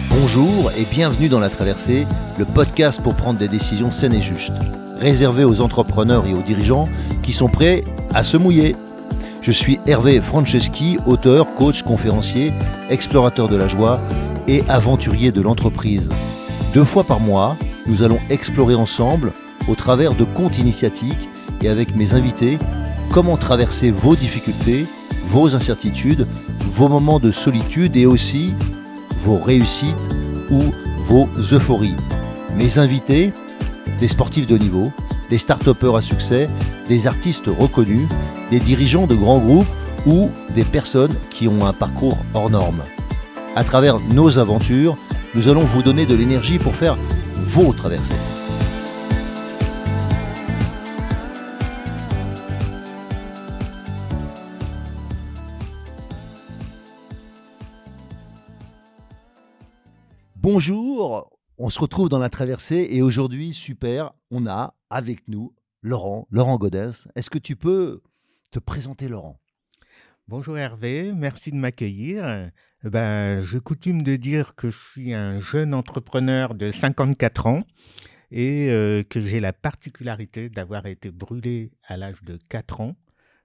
Bonjour et bienvenue dans La Traversée, le podcast pour prendre des décisions saines et justes, réservé aux entrepreneurs et aux dirigeants qui sont prêts à se mouiller. Je suis Hervé Franceschi, auteur, coach, conférencier, explorateur de la joie et aventurier de l'entreprise. 2 fois par mois, nous allons explorer ensemble, au travers de contes initiatiques et avec mes invités, comment traverser vos difficultés, vos incertitudes, vos moments de solitude et aussi vos réussites ou vos euphories. Mes invités, des sportifs de haut niveau, des start-upers à succès, des artistes reconnus, des dirigeants de grands groupes ou des personnes qui ont un parcours hors norme. À travers nos aventures, nous allons vous donner de l'énergie pour faire vos traversées. Bonjour, on se retrouve dans La Traversée et aujourd'hui, super, on a avec nous Laurent Godès. Est-ce que tu peux te présenter, Laurent? Bonjour Hervé, merci de m'accueillir. Je coutume de dire que je suis un jeune entrepreneur de 54 ans et que j'ai la particularité d'avoir été brûlé à l'âge de 4 ans.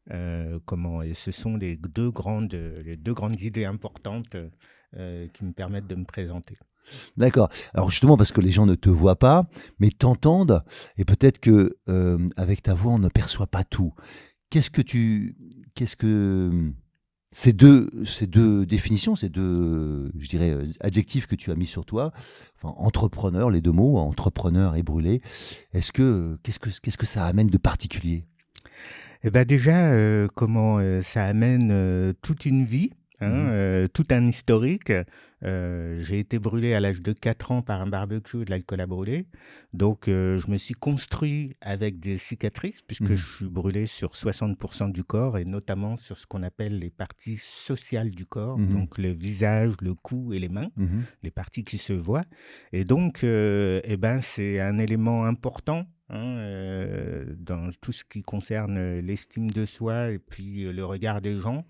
Et ce sont les deux grandes idées importantes qui me permettent de me présenter. D'accord. Alors justement, parce que les gens ne te voient pas, mais t'entendent, et peut-être que avec ta voix, on ne perçoit pas tout. Qu'est-ce que ces deux définitions, ces deux, je dirais, adjectifs que tu as mis sur toi, enfin, entrepreneur, les 2 mots, entrepreneur et brûlé, qu'est-ce que ça amène de particulier? Déjà, ça amène toute une vie, Mmh. tout un historique. J'ai été brûlé à l'âge de 4 ans par un barbecue et de l'alcool à brûler. Donc, je me suis construit avec des cicatrices puisque Mmh. je suis brûlé sur 60% du corps et notamment sur ce qu'on appelle les parties sociales du corps, Mmh. donc le visage, le cou et les mains, Mmh. les parties qui se voient. Et donc, c'est un élément important dans tout ce qui concerne l'estime de soi et puis le regard des gens.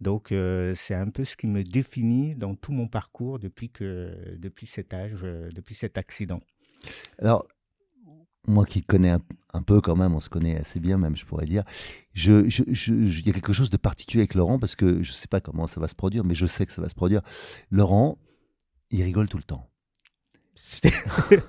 Donc, c'est un peu ce qui me définit dans tout mon parcours depuis cet âge, depuis cet accident. Alors, moi qui connais un peu quand même, on se connaît assez bien même, je pourrais dire, il y a quelque chose de particulier avec Laurent parce que je ne sais pas comment ça va se produire, mais je sais que ça va se produire. Laurent, il rigole tout le temps. C'est je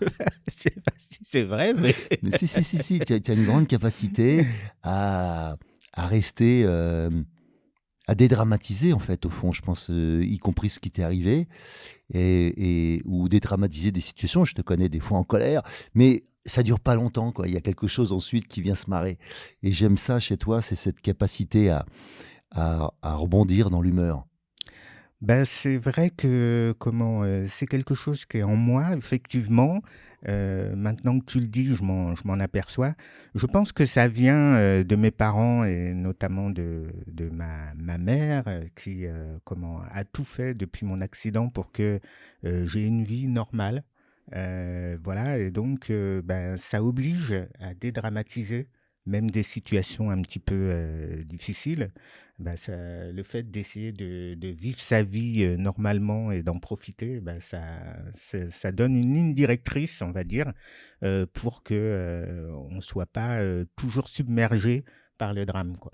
sais pas si c'est vrai, mais Mais si, tu as une grande capacité à rester, à dédramatiser en fait, au fond, je pense, y compris ce qui t'est arrivé ou dédramatiser des situations. Je te connais des fois en colère, mais ça dure pas longtemps, quoi. Il y a quelque chose ensuite qui vient se marrer et j'aime ça chez toi, c'est cette capacité à rebondir dans l'humeur. c'est vrai que c'est quelque chose qui est en moi effectivement. Maintenant que tu le dis, je m'en aperçois. Je pense que ça vient, de mes parents et notamment de ma mère, qui, a tout fait depuis mon accident pour que, j'ai une vie normale. Voilà et donc, ça oblige à dédramatiser même des situations un petit peu, difficiles. Le fait d'essayer de vivre sa vie, normalement et d'en profiter, ça donne une ligne directrice, on va dire, pour que, on soit pas, toujours submergé par le drame, quoi.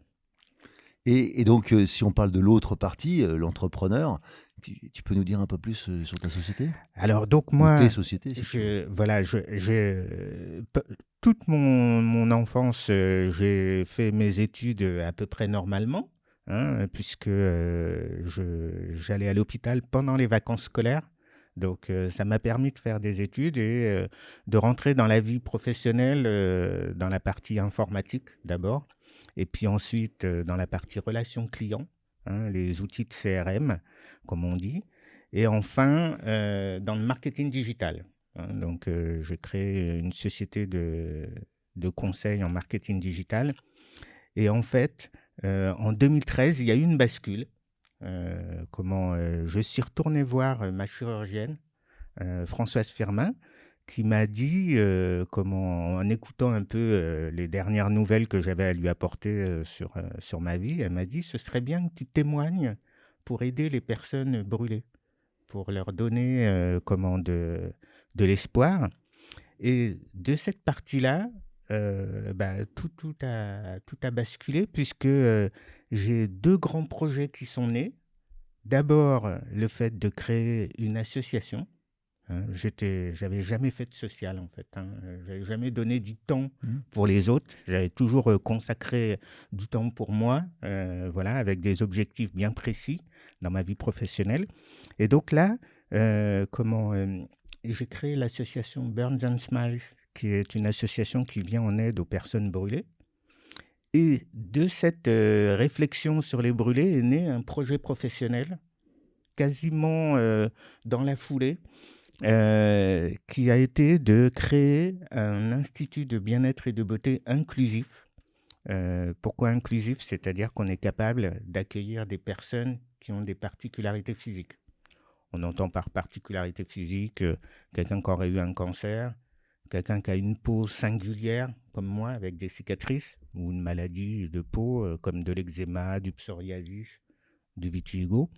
Et donc, si on parle de l'autre partie, l'entrepreneur, tu peux nous dire un peu plus, sur ta société? Alors donc Ou tes moi, sociétés si tu veux? toute mon enfance, j'ai fait mes études, à peu près normalement, puisque, j'allais à l'hôpital pendant les vacances scolaires. Donc, ça m'a permis de faire des études et de rentrer dans la vie professionnelle, dans la partie informatique d'abord et puis ensuite, dans la partie relations clients, les outils de CRM comme on dit. Et enfin, dans le marketing digital, donc, j'ai créé une société de conseil en marketing digital et en fait, en 2013, il y a eu une bascule. Je suis retourné voir, ma chirurgienne, Françoise Firmin, qui m'a dit, en écoutant un peu, les dernières nouvelles que j'avais à lui apporter, sur ma vie, elle m'a dit: «Ce serait bien que tu témoignes pour aider les personnes brûlées». pour leur donner de l'espoir. Et de cette partie-là, tout a basculé puisque j'ai 2 grands projets qui sont nés. D'abord, le fait de créer une association. Hein, j'avais jamais fait de social en fait. Hein. J'avais jamais donné du temps pour les autres. J'avais toujours consacré du temps pour moi, voilà, avec des objectifs bien précis dans ma vie professionnelle. Et donc là, j'ai créé l'association Burns and Smiles, qui est une association qui vient en aide aux personnes brûlées. Et de cette réflexion sur les brûlés est né un projet professionnel, quasiment dans la foulée, qui a été de créer un institut de bien-être et de beauté inclusif. Pourquoi inclusif? C'est-à-dire qu'on est capable d'accueillir des personnes qui ont des particularités physiques. On entend par particularité physique quelqu'un qui aurait eu un cancer, quelqu'un qui a une peau singulière, comme moi, avec des cicatrices, ou une maladie de peau, comme de l'eczéma, du psoriasis, du vitiligo,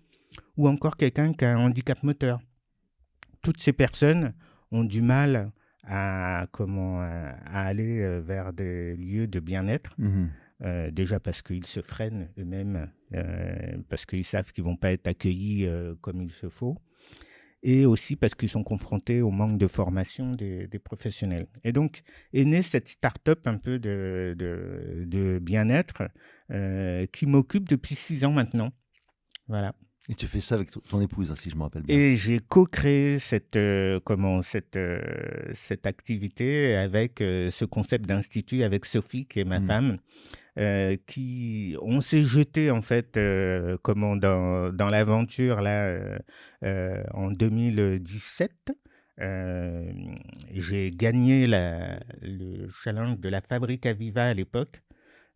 ou encore quelqu'un qui a un handicap moteur. Toutes ces personnes ont du mal à aller vers des lieux de bien-être. Déjà parce qu'ils se freinent eux-mêmes, parce qu'ils savent qu'ils ne vont pas être accueillis comme il se faut, et aussi parce qu'ils sont confrontés au manque de formation des professionnels. Et donc est née cette start-up un peu de bien-être qui m'occupe depuis 6 ans maintenant. Voilà. Et tu fais ça avec ton épouse, si je me rappelle bien. Et j'ai co-créé cette activité avec ce concept d'institut avec Sophie, qui est ma femme. On s'est jeté en fait dans l'aventure là en 2017. J'ai gagné le challenge de la Fabrique Aviva à l'époque.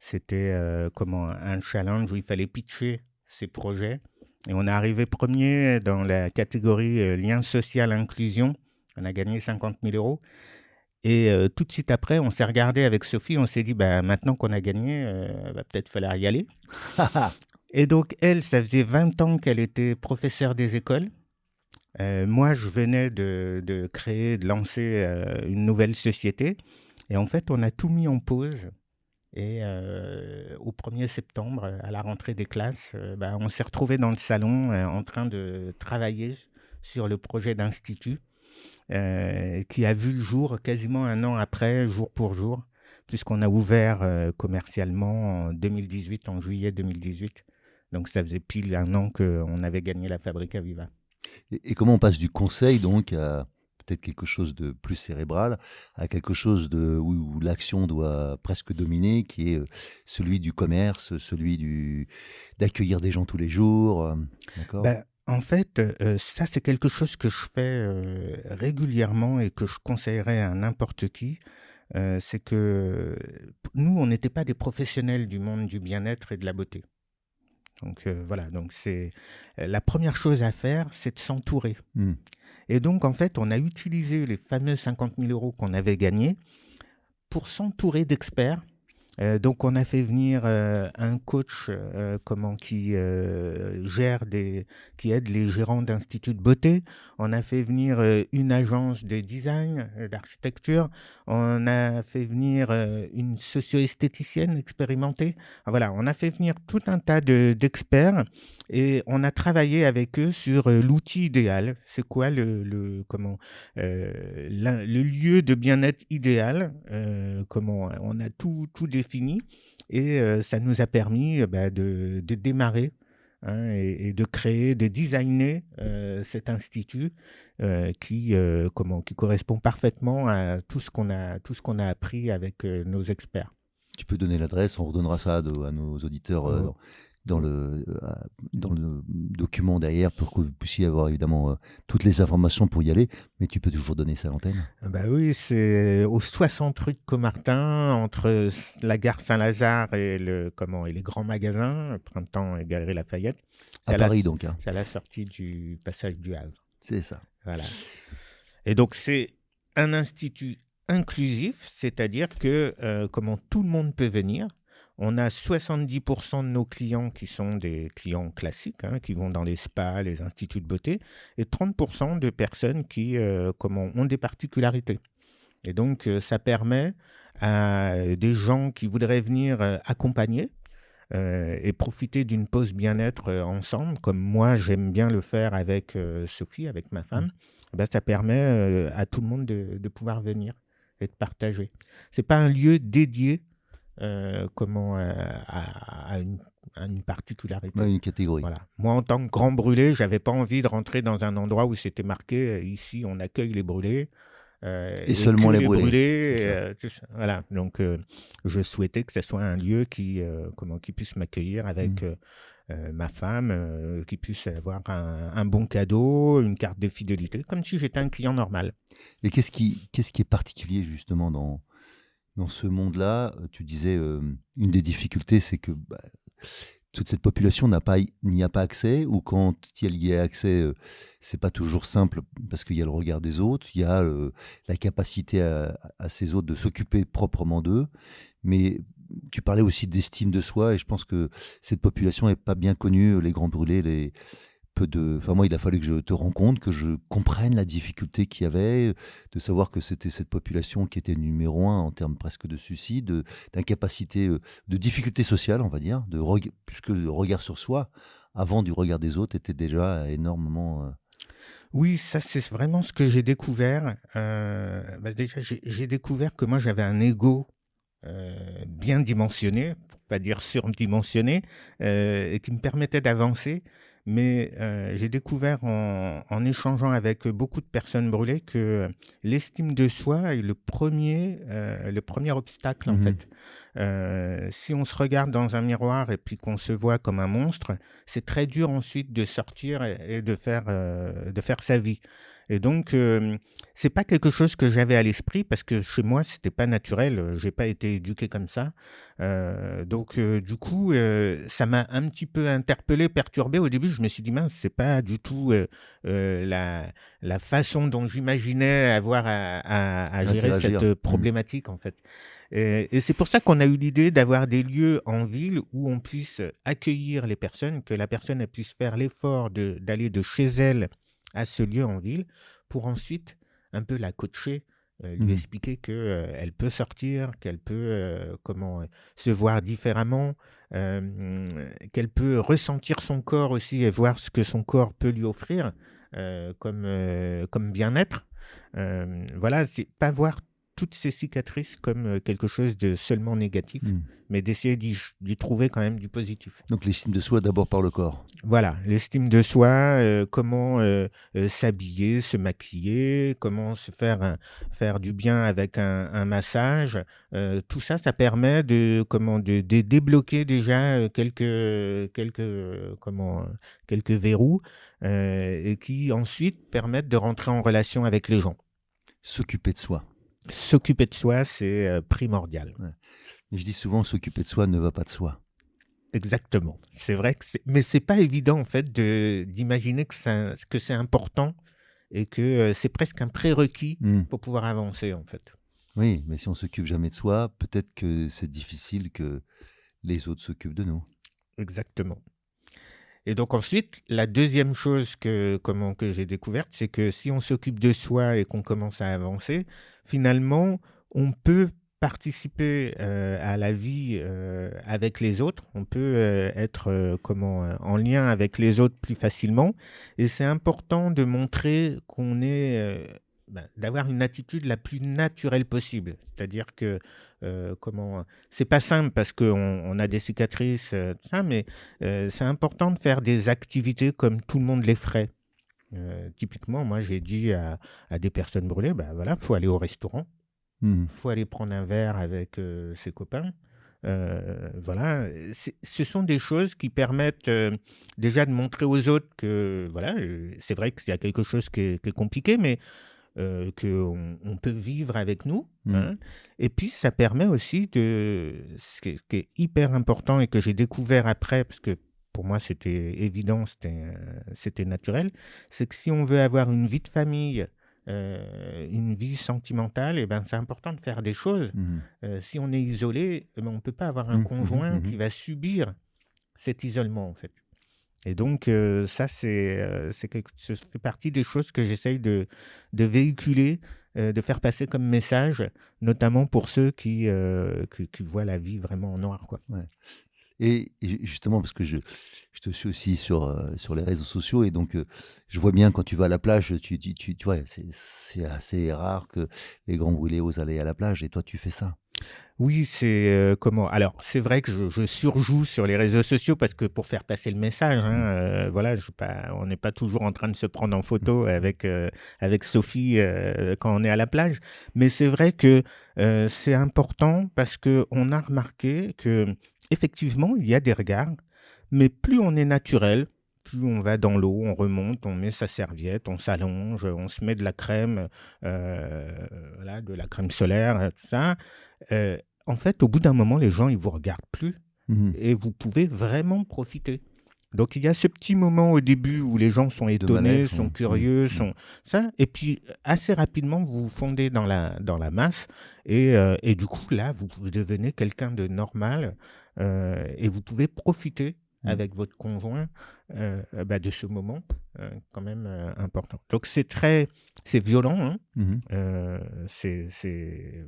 C'était un challenge où il fallait pitcher ses projets. Et on est arrivé premier dans la catégorie lien social inclusion. On a gagné 50 000 €. Et tout de suite après, on s'est regardé avec Sophie, on s'est dit, maintenant qu'on a gagné, va peut-être falloir y aller. Et donc, elle, ça faisait 20 ans qu'elle était professeure des écoles. Moi, je venais de lancer une nouvelle société. Et en fait, on a tout mis en pause. Et au 1er septembre, à la rentrée des classes, on s'est retrouvés dans le salon en train de travailler sur le projet d'institut. Qui a vu le jour quasiment 1 an après, jour pour jour, puisqu'on a ouvert commercialement en juillet 2018. Donc ça faisait pile 1 an qu'on avait gagné la Fabrique Aviva. Et comment on passe du conseil donc à peut-être quelque chose de plus cérébral, à quelque chose où l'action doit presque dominer, qui est celui du commerce, celui d'accueillir des gens tous les jours, d'accord ? En fait, ça, c'est quelque chose que je fais régulièrement et que je conseillerais à n'importe qui. C'est que nous, on n'était pas des professionnels du monde du bien-être et de la beauté. Donc voilà, donc c'est la première chose à faire, c'est de s'entourer. Et donc, en fait, on a utilisé les fameux 50 000 € qu'on avait gagnés pour s'entourer d'experts. Donc, on a fait venir un coach qui aide les gérants d'instituts de beauté. On a fait venir une agence de design, d'architecture. On a fait venir une socio-esthéticienne expérimentée. Voilà, on a fait venir tout un tas d'experts et on a travaillé avec eux sur l'outil idéal. C'est quoi le lieu de bien-être idéal? On a tout défini et ça nous a permis de démarrer et de créer, de designer cet institut qui correspond parfaitement à tout ce qu'on a appris avec nos experts. Tu peux donner l'adresse, on redonnera ça à nos auditeurs dans le document derrière pour que vous puissiez avoir évidemment toutes les informations pour y aller, mais tu peux toujours donner ça à l'antenne. Oui, c'est au 60 rue de Caumartin, entre la gare Saint-Lazare et les grands magasins, Printemps et Galerie Lafayette. À Paris donc. Hein. C'est à la sortie du passage du Havre. C'est ça. Voilà. Et donc c'est un institut inclusif, c'est-à-dire que tout le monde peut venir. On a 70% de nos clients qui sont des clients classiques, hein, qui vont dans les spas, les instituts de beauté, et 30% de personnes qui ont des particularités. Et donc, ça permet à des gens qui voudraient venir accompagner et profiter d'une pause bien-être ensemble, comme moi j'aime bien le faire avec Sophie, avec ma Mmh. femme, ben, ça permet à tout le monde de pouvoir venir et de partager. C'est pas un lieu dédié à une particularité. Ouais, une catégorie. Voilà. Moi, en tant que grand brûlé, j'avais pas envie de rentrer dans un endroit où c'était marqué ici on accueille les brûlés Et et que seulement les les brûlés, c'est brûlés. ça. Tout ça. Voilà. Donc, je souhaitais que ce soit un lieu qui puisse m'accueillir Mmh. avec ma femme, qui puisse avoir un bon cadeau, une carte de fidélité, comme si j'étais un client normal. Et qu'est-ce qui est particulier justement dans ce monde-là? Tu disais, une des difficultés, c'est que, bah, toute cette population n'y a pas accès, ou quand il y a accès, c'est pas toujours simple parce qu'il y a le regard des autres, il y a, la capacité à ces autres de s'occuper proprement d'eux. Mais tu parlais aussi d'estime de soi, et je pense que cette population est pas bien connue, les grands brûlés, enfin moi, il a fallu que je te rencontre, que je comprenne la difficulté qu'il y avait, de savoir que c'était cette population qui était numéro un en termes presque de suicide, d'incapacité, de difficulté sociale, on va dire, puisque le regard sur soi, avant du regard des autres, était déjà énormément. Oui, ça c'est vraiment ce que j'ai découvert. Bah, déjà, j'ai découvert que moi j'avais un ego bien dimensionné, pour pas dire surdimensionné, et qui me permettait d'avancer. Mais j'ai découvert en échangeant avec beaucoup de personnes brûlées que l'estime de soi est le premier obstacle en Mhm. fait. Si on se regarde dans un miroir et puis qu'on se voit comme un monstre, c'est très dur ensuite de sortir et de faire sa vie. Et donc, c'est pas quelque chose que j'avais à l'esprit parce que chez moi, c'était pas naturel. J'ai pas été éduqué comme ça. Donc, du coup, ça m'a un petit peu interpellé, perturbé. Au début, je me suis dit, mince, c'est pas du tout la façon dont j'imaginais avoir à gérer cette Interagir. Mhm. problématique, en fait. Et c'est pour ça qu'on a eu l'idée d'avoir des lieux en ville où on puisse accueillir les personnes, que la personne elle puisse faire l'effort d'aller de chez elle à ce lieu en ville pour ensuite un peu la coacher, lui Mhm. expliquer que, elle peut sortir, qu'elle peut se voir différemment, qu'elle peut ressentir son corps aussi et voir ce que son corps peut lui offrir comme bien-être. Voilà, c'est pas voir toutes ces cicatrices comme quelque chose de seulement négatif, Mhm. mais d'essayer d'y trouver quand même du positif. Donc l'estime de soi d'abord par le corps. Voilà, l'estime de soi, comment s'habiller, se maquiller, comment faire du bien avec un massage. Tout ça, ça permet de débloquer déjà quelques verrous et qui ensuite permettent de rentrer en relation avec les gens. S'occuper de soi. S'occuper de soi, c'est primordial. Ouais. Et je dis souvent, s'occuper de soi ne va pas de soi. Exactement. C'est vrai mais c'est pas évident en fait d'imaginer que c'est important et que c'est presque un prérequis Mhm. pour pouvoir avancer en fait. Oui, mais si on s'occupe jamais de soi, peut-être que c'est difficile que les autres s'occupent de nous. Exactement. Et donc ensuite, la deuxième chose que j'ai découverte, c'est que si on s'occupe de soi et qu'on commence à avancer, finalement, on peut participer à la vie avec les autres. On peut être en lien avec les autres plus facilement. Et c'est important de montrer d'avoir une attitude la plus naturelle possible. C'est-à-dire que c'est pas simple parce qu'on a des cicatrices, tout ça, mais c'est important de faire des activités comme tout le monde les ferait. Typiquement, moi, j'ai dit à des personnes brûlées, bah voilà, faut aller au restaurant, Mhm. faut aller prendre un verre avec ses copains. Voilà, ce sont des choses qui permettent déjà de montrer aux autres que, voilà, c'est vrai qu'il y a quelque chose qui est compliqué, mais qu'on peut vivre avec nous. Mhm. Hein. Et puis, ça permet aussi ce qui est hyper important et que j'ai découvert après, parce que pour moi, c'était évident, c'était naturel, c'est que si on veut avoir une vie de famille une vie sentimentale, et ben, c'est important de faire des choses. Si on est isolé, eh ben, on ne peut pas avoir un conjoint qui va subir cet isolement, en fait. Et donc, ça, ça fait partie des choses que j'essaye de véhiculer, de faire passer comme message, notamment pour ceux qui voient la vie vraiment en noir, quoi. Ouais. Et justement, parce que je te suis aussi sur les réseaux sociaux, et donc je vois bien quand tu vas à la plage, tu vois, c'est assez rare que les grands brûlés osent aller à la plage, et toi tu fais ça. Oui, comment? Alors, c'est vrai que je surjoue sur les réseaux sociaux parce que pour faire passer le message, hein, voilà, on n'est pas toujours en train de se prendre en photo avec Sophie quand on est à la plage. Mais c'est vrai que c'est important parce qu'on a remarqué que effectivement, il y a des regards, mais plus on est naturel, plus on va dans l'eau, on remonte, on met sa serviette, on s'allonge, on se met de la crème, voilà, de la crème solaire, tout ça. En fait, au bout d'un moment, les gens, ils vous regardent plus Mhm. et vous pouvez vraiment profiter. Donc, il y a ce petit moment au début où les gens sont De étonnés, malaise, sont ouais. curieux, sont ça. Et puis, assez rapidement, vous vous fondez dans la masse. Et du coup, là, vous devenez quelqu'un de normal et vous pouvez profiter Mhm. avec votre conjoint de ce moment quand même important. Donc, c'est violent, hein. Mhm.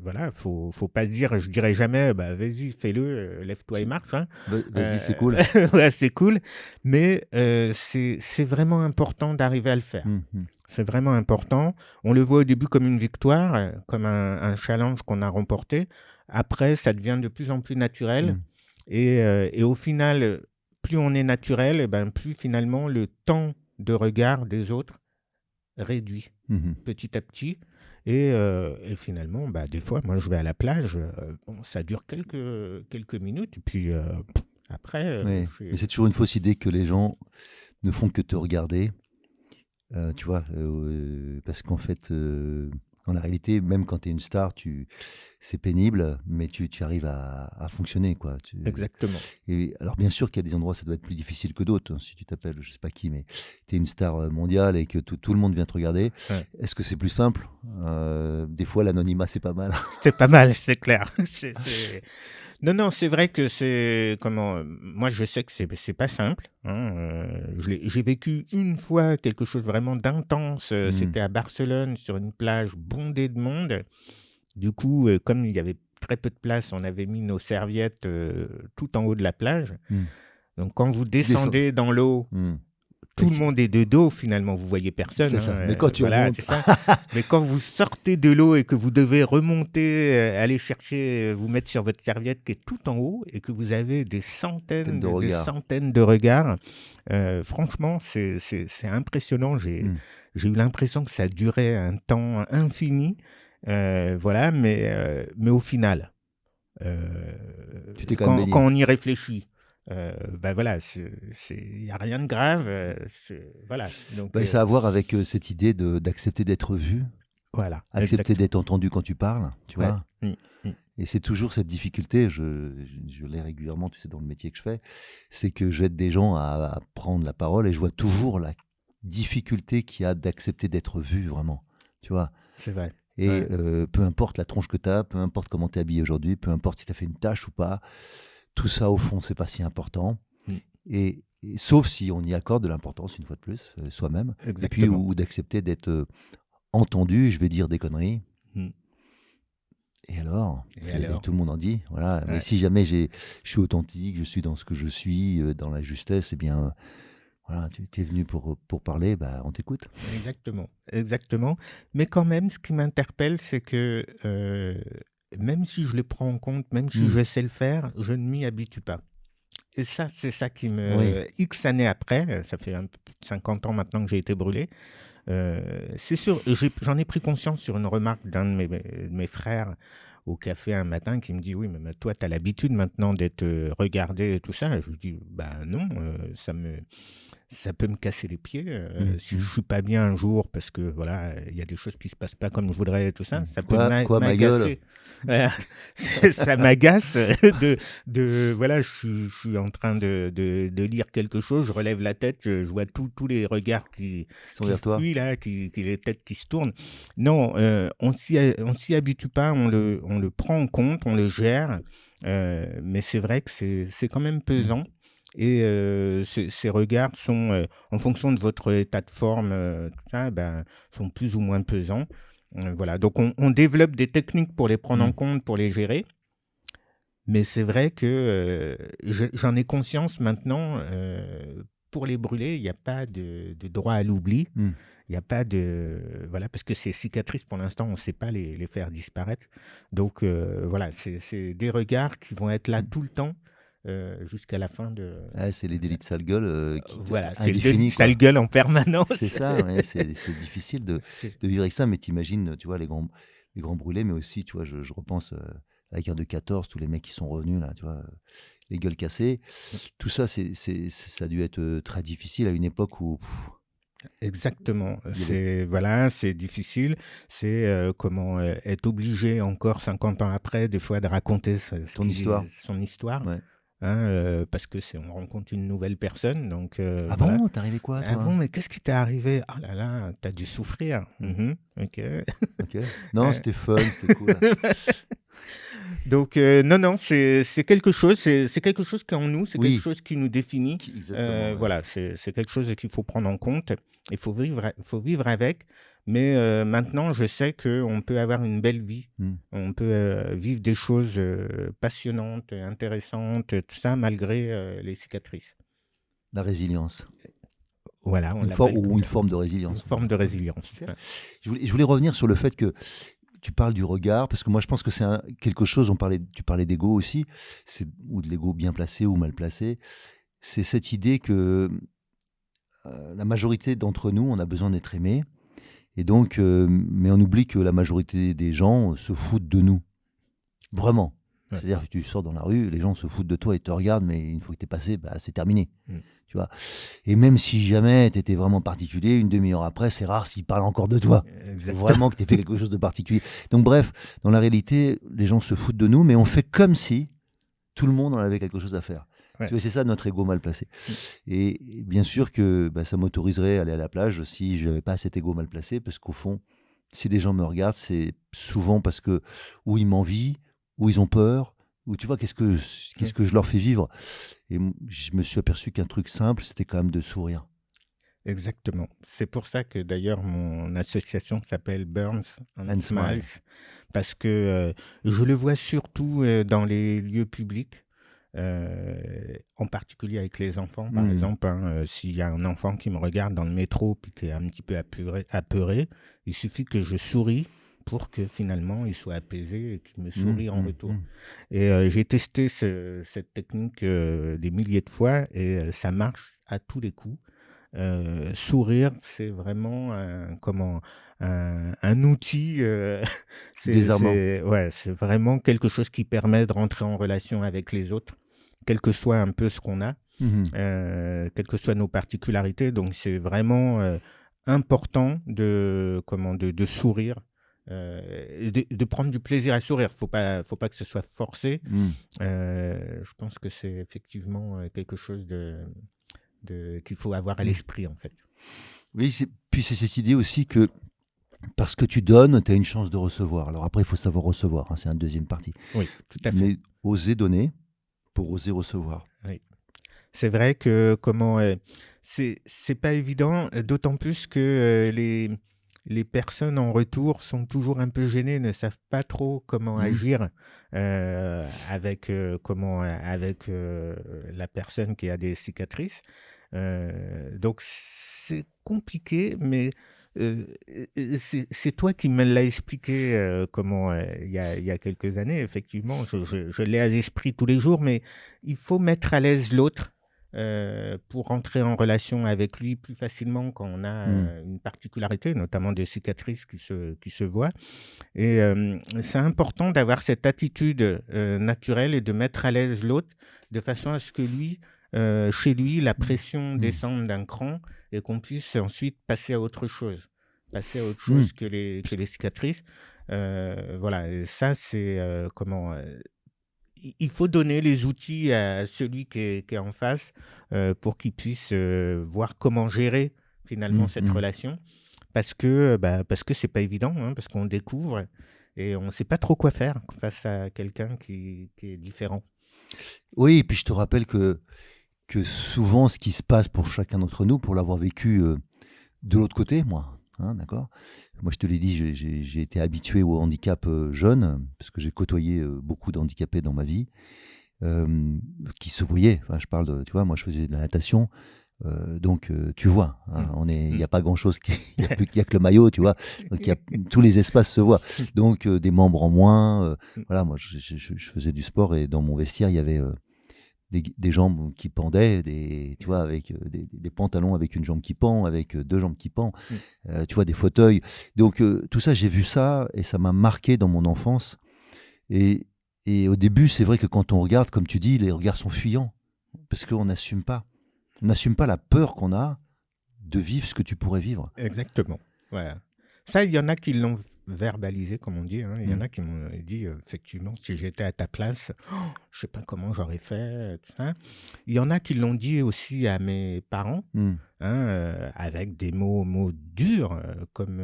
Voilà, faut pas se dire, je dirais jamais, bah vas-y, fais-le, lève-toi et marche, hein. Vas-y, c'est cool. Ouais, c'est cool, mais c'est vraiment important d'arriver à le faire. Mhm. C'est vraiment important. On le voit au début comme une victoire, comme un challenge qu'on a remporté. Après, ça devient de plus en plus naturel. Mhm. Et au final, plus on est naturel, et ben, plus finalement le temps de regard des autres réduit Mhm. petit à petit. Et finalement, bah, des fois, moi, je vais à la plage, bon, ça dure quelques minutes, et puis après, Ouais. Mais c'est toujours une fausse idée que les gens ne font que te regarder. Tu vois, parce qu'en fait, dans la réalité, même quand tu es une star, c'est pénible, mais tu arrives à fonctionner, quoi. exactement. Et alors, bien sûr qu'il y a des endroits, ça doit être plus difficile que d'autres, hein. Si tu t'appelles, je sais pas qui, mais tu es une star mondiale et que tout le monde vient te regarder, Ouais. est-ce que c'est plus simple? Des fois, l'anonymat, c'est pas mal. C'est pas mal, c'est clair. Non, non, c'est vrai que moi, je sais que c'est pas simple, hein, j'ai vécu une fois quelque chose vraiment d'intense. C'était à Barcelone, sur une plage bondée de monde. Du coup, comme il y avait très peu de place, on avait mis nos serviettes tout en haut de la plage. Mm. Donc, quand vous Tu descends. descendez dans l'eau, Mm. tout le monde est de dos, finalement, vous voyez personne, C'est hein, ça. Mais quand tu voilà, remontes, c'est ça. Mais quand vous sortez de l'eau et que vous devez remonter, aller chercher, vous mettre sur votre serviette qui est tout en haut et que vous avez des centaines de de regard. centaines de regards, franchement, c'est impressionnant. J'ai eu l'impression que ça durait un temps infini, voilà, mais au final, Tu t'es quand même quand baigné. on y réfléchit, bah voilà, il n'y a rien de grave. Voilà. Donc, Bah, ça a à voir avec cette idée d'accepter d'être vu, voilà, accepter d'être entendu quand tu parles, tu ouais. vois. Mm. Et c'est toujours cette difficulté, je l'ai régulièrement, tu sais, dans le métier que je fais, c'est que j'aide des gens à prendre la parole, et je vois toujours la difficulté qu'il y a d'accepter d'être vu, vraiment, tu vois. C'est vrai. Et Ouais. peu importe la tronche que tu as, peu importe comment tu es habillé aujourd'hui, peu importe si tu as fait une tâche ou pas, tout ça, au fond, c'est pas si important. Mm. Et sauf si on y accorde de l'importance, une fois de plus, soi-même, et puis Exactement. ou d'accepter d'être entendu, je vais dire des conneries. Mm. Et alors, Et alors? tout le monde en dit, voilà. Mais Ouais. si jamais je suis authentique, je suis dans ce que je suis, dans la justesse, eh bien, voilà, tu es venu pour parler, bah, on t'écoute. Exactement. Exactement. Mais quand même, ce qui m'interpelle, c'est que même si je le prends en compte, même si je sais le faire, je ne m'y habitue pas. Et ça, c'est ça qui Oui. X années après, ça fait un peu plus de 50 ans maintenant que j'ai été brûlé, c'est sûr, j'en ai pris conscience sur une remarque d'un de mes frères au café un matin qui me dit: «Oui, mais toi, tu as l'habitude maintenant d'être regardé et tout ça». Je lui dis: «Bah non, ça peut me casser les pieds, si je suis pas bien un jour parce que voilà, il y a des choses qui se passent pas comme je voudrais et tout ça, ça peut Quoi, ma gueule? m'agacer». Voilà. Ça m'agace voilà, je suis en train de lire quelque chose, je relève la tête, je vois tous les regards Ils sont vers toi. fuient là, les têtes qui se tournent. Non, on s'y habitue pas, on le prend en compte, on le gère, mais c'est vrai que c'est quand même Mmh. pesant. Et ces regards sont, en fonction de votre état de forme, tout ça, ben, sont plus ou moins pesants. Voilà, donc on développe des techniques pour les prendre Mmh. en compte, pour les gérer. Mais c'est vrai que j'en ai conscience maintenant. Pour les brûler, il n'y a pas de droit à l'oubli. Mmh. Il n'y a pas de. Voilà, parce que ces cicatrices, pour l'instant, on ne sait pas les faire disparaître. Donc, voilà, c'est des regards qui vont être là Mmh. tout le temps jusqu'à la fin de. Ouais, c'est les délits de sale gueule Voilà, c'est le délit indéfinis, de sale quoi. gueule en C'est permanence. ça, ouais, c'est difficile C'est- de vivre avec ça, mais t'imagines, tu vois, les grands brûlés, mais aussi, tu vois, je repense à la guerre de 14, tous les mecs qui sont revenus, là, tu vois, les gueules cassées. Tout ça, ça a dû être très difficile à une époque où Exactement. il y avait C'est difficile. C'est comment être obligé encore 50 ans après, des fois, de raconter ton histoire. son histoire, Ouais. hein, parce que on rencontre une nouvelle personne. Donc Ah voilà. bon, t'es arrivé quoi, Ah toi? bon, mais qu'est-ce qui t'est arrivé? Oh là là, t'as dû souffrir. Hmm. Mhm, ok. Ok. Non, Euh, c'était fun, c'était cool. Donc non, non, c'est quelque chose, c'est quelque chose qui est en nous, c'est quelque Oui, chose qui nous définit. exactement. Ouais. Voilà, c'est quelque chose qu'il faut prendre en compte. Il faut vivre avec. Mais maintenant, je sais qu'on peut avoir une belle vie. Hmm. On peut vivre des choses passionnantes, intéressantes, tout ça, malgré les cicatrices. La résilience. Voilà, on l'appelle comme Ou une ça. forme de Une résilience, on va forme dire. de Ouais. résilience. Ok. Ouais. Je voulais revenir sur le fait que tu parles du regard, parce que moi je pense que c'est quelque chose, tu parlais d'ego aussi, ou de l'ego bien placé ou mal placé, c'est cette idée que la majorité d'entre nous, on a besoin d'être aimé, et donc, mais on oublie que la majorité des gens se foutent de nous, vraiment. Ouais. C'est-à-dire que tu sors dans la rue, les gens se foutent de toi et te regardent, mais une fois que tu es passé, bah, c'est terminé. Mm. Tu vois. Et même si jamais tu étais vraiment particulier, une demi-heure après, c'est rare s'ils parlent encore de toi. Il faut Exactement. vraiment que tu aies fait quelque chose de particulier. Donc bref, dans la réalité, les gens se foutent de nous, mais on fait comme si tout le monde en avait quelque chose à faire. Ouais. Tu vois, c'est ça notre ego mal placé. Mm. Et bien sûr que bah, ça m'autoriserait à aller à la plage si je n'avais pas cet ego mal placé, parce qu'au fond, si les gens me regardent, c'est souvent parce que ou ils m'envient, ou ils ont peur, ou tu vois, qu'est-ce que je leur fais vivre. Et je me suis aperçu qu'un truc simple, c'était quand même de sourire. Exactement. C'est pour ça que d'ailleurs mon association s'appelle Burns and And Smiles, smile. parce que je le vois surtout dans les lieux publics, en particulier avec les enfants, par Mm. exemple. Hein, s'il y a un enfant qui me regarde dans le métro puis qui est un petit peu apeuré, il suffit que je souris pour que finalement il soit apaisé et qu'il me sourie en retour. Et j'ai testé cette technique des milliers de fois et ça marche à tous les coups. Sourire, c'est vraiment un outil. Désarmant. Ouais, c'est vraiment quelque chose qui permet de rentrer en relation avec les autres, quel que soit un peu ce qu'on a, Mhm. quelles que soient nos particularités. Donc, c'est vraiment important de sourire. Et de prendre du plaisir à sourire. Faut pas que ce soit forcé. Mm. Je pense que c'est effectivement quelque chose qu'il faut avoir à l'esprit, en fait. Oui, puis c'est cette idée aussi que parce que tu donnes, tu as une chance de recevoir. Alors après, il faut savoir recevoir, hein, c'est un deuxième partie. Oui, tout à fait. Mais oser donner pour oser recevoir. Oui. C'est vrai que c'est pas évident, d'autant plus que les personnes en retour sont toujours un peu gênées, ne savent pas trop comment agir avec la personne qui a des cicatrices. Donc c'est compliqué, mais c'est toi qui me l'as expliqué il y a quelques années, effectivement. Je l'ai à l'esprit tous les jours, mais il faut mettre à l'aise l'autre pour rentrer en relation avec lui plus facilement quand on a une particularité, notamment des cicatrices qui se voient. Et c'est important d'avoir cette attitude naturelle et de mettre à l'aise l'autre de façon à ce que lui, chez lui, la pression descende d'un cran et qu'on puisse ensuite passer à autre chose. Passer à autre chose que les cicatrices. Voilà, et ça, c'est il faut donner les outils à celui qui est en face pour qu'il puisse voir comment gérer finalement cette relation. parce que c'est pas évident, hein, parce qu'on découvre et on sait pas trop quoi faire face à quelqu'un qui est différent. Oui, et puis je te rappelle que souvent, ce qui se passe pour chacun d'entre nous, pour l'avoir vécu de l'autre côté, moi, hein, d'accord? Moi, je te l'ai dit, j'ai été habitué au handicap jeune, parce que j'ai côtoyé beaucoup d'handicapés dans ma vie, euh, qui se voyaient. Enfin, je parle de, tu vois, moi, je faisais de la natation, donc tu vois, hein, Mm. il n'y Mm. a pas grand-chose, il y a que le maillot, tu vois, donc tous les espaces se voient. Donc des membres en moins, voilà, moi, je faisais du sport et dans mon vestiaire, il y avait des jambes qui pendaient, tu vois, avec des pantalons avec une jambe qui pend, avec deux jambes qui pendent, Mm. tu vois, des fauteuils. Donc tout ça, j'ai vu ça et ça m'a marqué dans mon enfance. Et, et au début, c'est vrai que quand on regarde, comme tu dis, les regards sont fuyants parce qu'on n'assume pas. On n'assume pas la peur qu'on a de vivre ce que tu pourrais vivre. Exactement. Voilà. Ça, il y en a qui l'ont verbalisé, comme on dit, hein. Il y en Mm. a qui m'ont dit, effectivement, si j'étais à ta place, je sais pas comment j'aurais fait, tout ça. Il y en a qui l'ont dit aussi à mes parents, Mm. hein, avec des mots durs, comme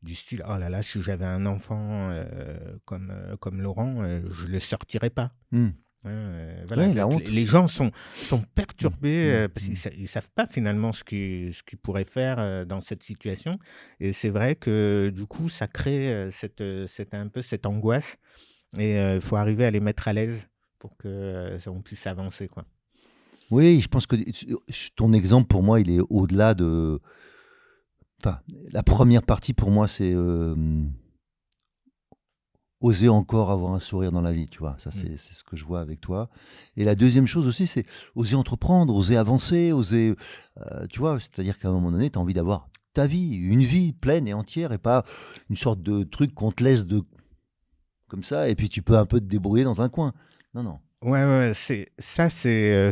du style, oh là là, si j'avais un enfant comme Laurent, je le sortirais pas. Mm. Voilà, Ouais, la donc honte. les gens sont Mm. perturbés Mm. parce Mm. qu'ils savent pas finalement ce qu'ils pourraient faire dans cette situation. Et c'est vrai que du coup, ça crée un peu cette angoisse. Et il faut arriver à les mettre à l'aise pour que on puisse avancer, quoi. Oui, je pense que ton exemple pour moi, il est au-delà de. Enfin, la première partie pour moi, c'est oser encore avoir un sourire dans la vie, tu vois. Ça, Mm. c'est ce que je vois avec toi. Et la deuxième chose aussi, c'est oser entreprendre, oser avancer, oser. Tu vois, c'est-à-dire qu'à un moment donné, tu as envie d'avoir ta vie, une vie pleine et entière, et pas une sorte de truc qu'on te laisse comme ça, et puis tu peux un peu te débrouiller dans un coin. Non, non. Ouais, ouais, c'est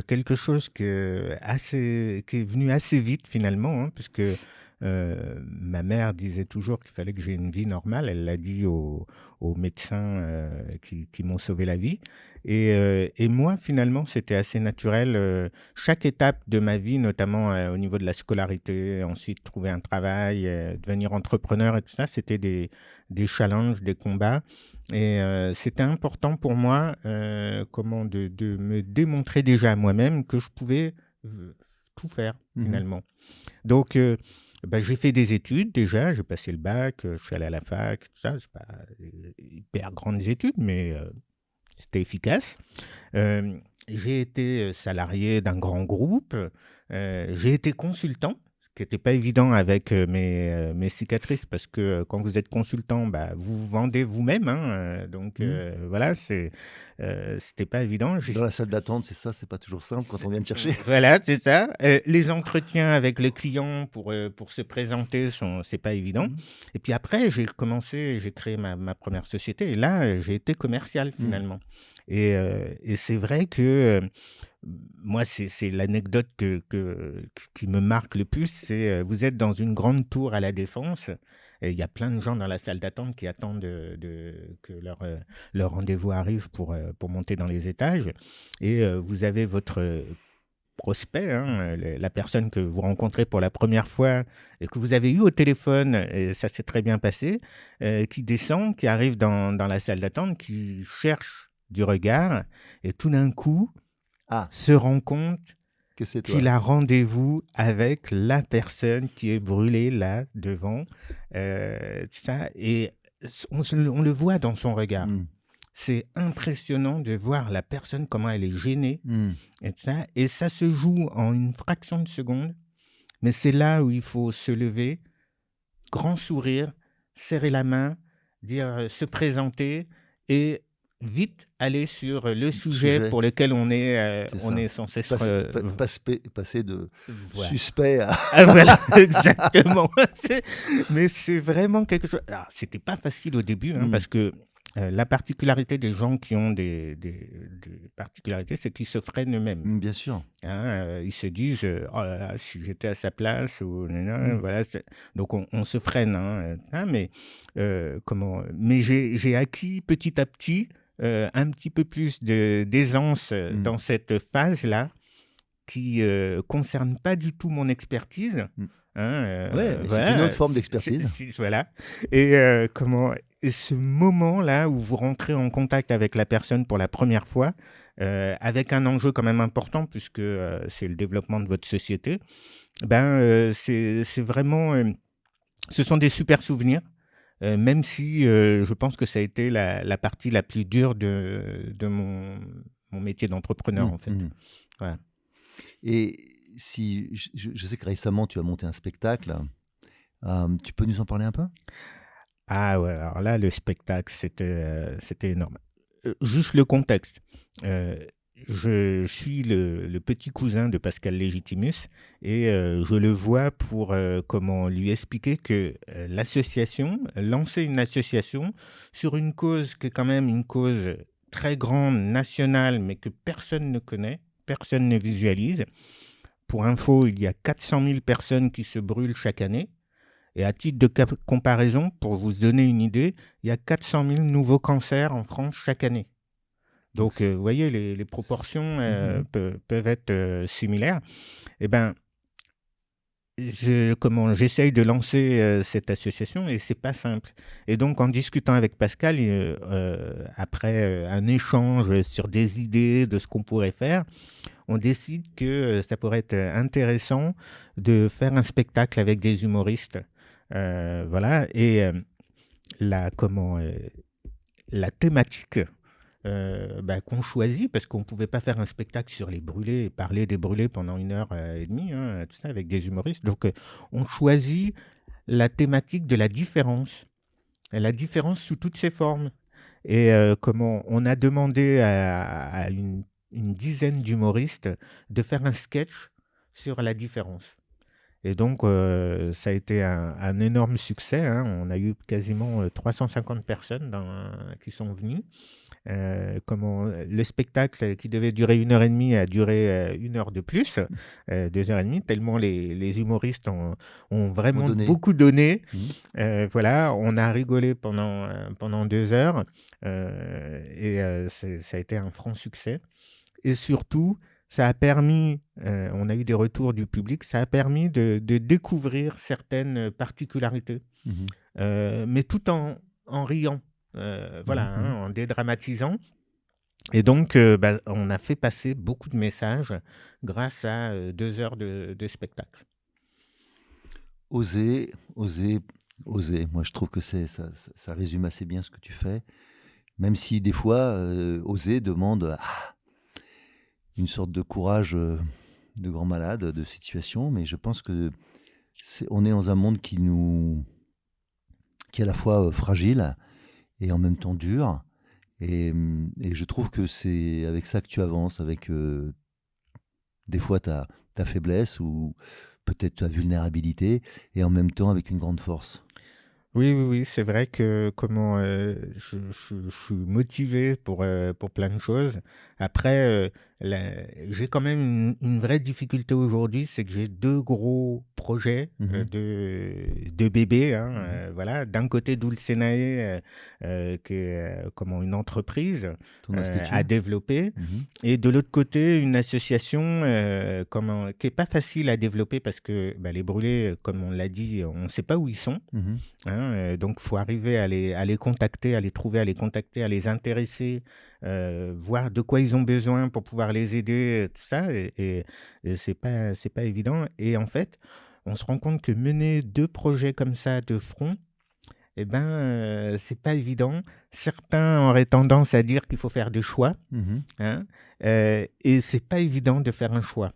quelque chose qui est venu assez vite finalement, hein, puisque ma mère disait toujours qu'il fallait que j'ai une vie normale. Elle l'a dit aux médecins qui m'ont sauvé la vie. Et moi, finalement, c'était assez naturel. Chaque étape de ma vie, notamment au niveau de la scolarité, ensuite trouver un travail, devenir entrepreneur et tout ça, c'était des challenges, des combats. Et c'était important pour moi de me démontrer déjà à moi-même que je pouvais tout faire Mhm. finalement. Donc j'ai fait des études déjà, j'ai passé le bac, je suis allé à la fac, tout ça, c'est pas hyper grandes études, mais c'était efficace. Euh, j'ai été salarié d'un grand groupe, j'ai été consultant, ce qui n'était pas évident avec mes cicatrices, parce que quand vous êtes consultant, bah, vous vous vendez vous-même, hein, donc Mhm. voilà, c'était pas évident. Dans la salle d'attente, c'est ça, c'est pas toujours simple quand on vient te chercher. Voilà, c'est ça. Les entretiens avec le client pour se présenter, c'est pas évident. Mhm. Et puis après, j'ai créé ma première société et là, j'ai été commercial Mhm. finalement. Et c'est vrai que moi, c'est l'anecdote qui me marque le plus, c'est vous êtes dans une grande tour à la Défense. Et il y a plein de gens dans la salle d'attente qui attendent que leur rendez-vous arrive pour monter dans les étages. Et vous avez votre prospect, hein, la personne que vous rencontrez pour la première fois et que vous avez eu au téléphone, et ça s'est très bien passé, qui descend, qui arrive dans la salle d'attente, qui cherche du regard et tout d'un coup Ah, se rend compte que c'est qu'il toi. a rendez-vous avec la personne qui est brûlée là devant, tout ça, et on le voit dans son regard. Mhm. C'est impressionnant de voir la personne, comment elle est gênée, Mhm. et ça se joue en une fraction de seconde, mais c'est là où il faut se lever, grand sourire, serrer la main, dire, se présenter et vite aller sur le sujet Sujet, pour lequel c'est on ça. est censé se... Passer de Voilà. suspect à. Ah, voilà, exactement. Mais c'est vraiment quelque chose. Alors, c'était pas facile au début, hein, Mhm. parce que la particularité des gens qui ont des particularités, c'est qu'ils se freinent eux-mêmes. Mhm, bien sûr. Hein, ils se disent oh là là, si j'étais à sa place, ou Mhm. voilà. Donc on se freine, hein, hein, mais j'ai acquis petit à petit un petit peu plus d'aisance Mhm. dans cette phase-là qui concerne pas du tout mon expertise, Mhm. hein, Ouais, mais c'est une voilà, autre forme d'expertise. voilà. Et et ce moment-là où vous rentrez en contact avec la personne pour la première fois, avec un enjeu quand même important puisque c'est le développement de votre société, ben c'est vraiment, ce sont des super souvenirs. Même si je pense que ça a été la partie la plus dure de mon métier d'entrepreneur, Mmh, en fait. mmh. Voilà. Et si je sais que récemment tu as monté un spectacle, tu peux nous en parler un peu? Ah ouais, alors là, le spectacle, c'était énorme. Juste le contexte. Heu, je suis le petit cousin de Pascal Légitimus et je le vois pour, comment lui expliquer que, l'association lancer une association sur une cause qui est quand même une cause très grande, nationale, mais que personne ne connaît, personne ne visualise. Pour info, il y a 400 000 personnes qui se brûlent chaque année. Et à titre de comparaison, pour vous donner une idée, il y a 400 000 nouveaux cancers en France chaque année. Donc Donc, vous voyez, les proportions mmh. peuvent être similaires. Eh ben, j'essaye de lancer cette association et c'est pas simple. Et donc, en discutant avec Pascal, après un échange sur des idées de ce qu'on pourrait faire, on décide que ça pourrait être intéressant de faire un spectacle avec des humoristes. Voilà. Et la thématique qu'on choisit, parce qu'on ne pouvait pas faire un spectacle sur les brûlés et parler des brûlés pendant 1 heure et demie, hein, tout ça avec des humoristes. Donc, on choisit la thématique de la différence sous toutes ses formes. Et comment on a demandé à une dizaine d'humoristes de faire un sketch sur la différence. Et donc, ça a été un énorme succès, hein. On a eu quasiment 350 personnes qui sont venues. Le spectacle qui devait durer 1 heure et demie a duré 1 heure de plus, 2 heures et demie, tellement les humoristes ont Ont vraiment donné. beaucoup donné. Mmh. Voilà, on a rigolé pendant 2 heures et ça a été un franc succès. Et surtout, ça a permis, on a eu des retours du public, ça a permis de découvrir certaines particularités, Mmh. mais tout en riant, voilà, Mmh mh. hein, en dédramatisant. Et donc, on a fait passer beaucoup de messages grâce à 2 heures de spectacle. Oser, oser, oser. Moi, je trouve que ça résume assez bien ce que tu fais. Même si des fois, oser demande, une sorte de courage, de grand malade, de situation, mais je pense que on est dans un monde qui est à la fois, fragile et en même temps dur et je trouve que c'est avec ça que tu avances, avec, des fois ta faiblesse ou peut-être ta vulnérabilité et en même temps avec une grande force. Oui, oui, oui, c'est vrai que je suis motivé pour plein de choses. Après, j'ai quand même une vraie difficulté aujourd'hui, c'est que j'ai 2 gros projets, Mmh. de bébés, hein, Mmh. voilà. D'un côté, Dulcenae, qui est, une entreprise, Ton à institut? développer, Mmh. et de l'autre côté, une association, qui est pas facile à développer parce que, les brûlés, comme on l'a dit, on ne sait pas où ils sont. Mmh. Hein, donc, il faut arriver à les contacter, à les trouver, à les contacter, à les intéresser, voir de quoi ils ont besoin pour pouvoir les aider, tout ça. Et c'est pas évident. Et en fait, on se rend compte que mener 2 projets comme ça de front, eh ben, c'est pas évident. Certains auraient tendance à dire qu'il faut faire des choix, Mmh. hein, et c'est pas évident de faire un choix.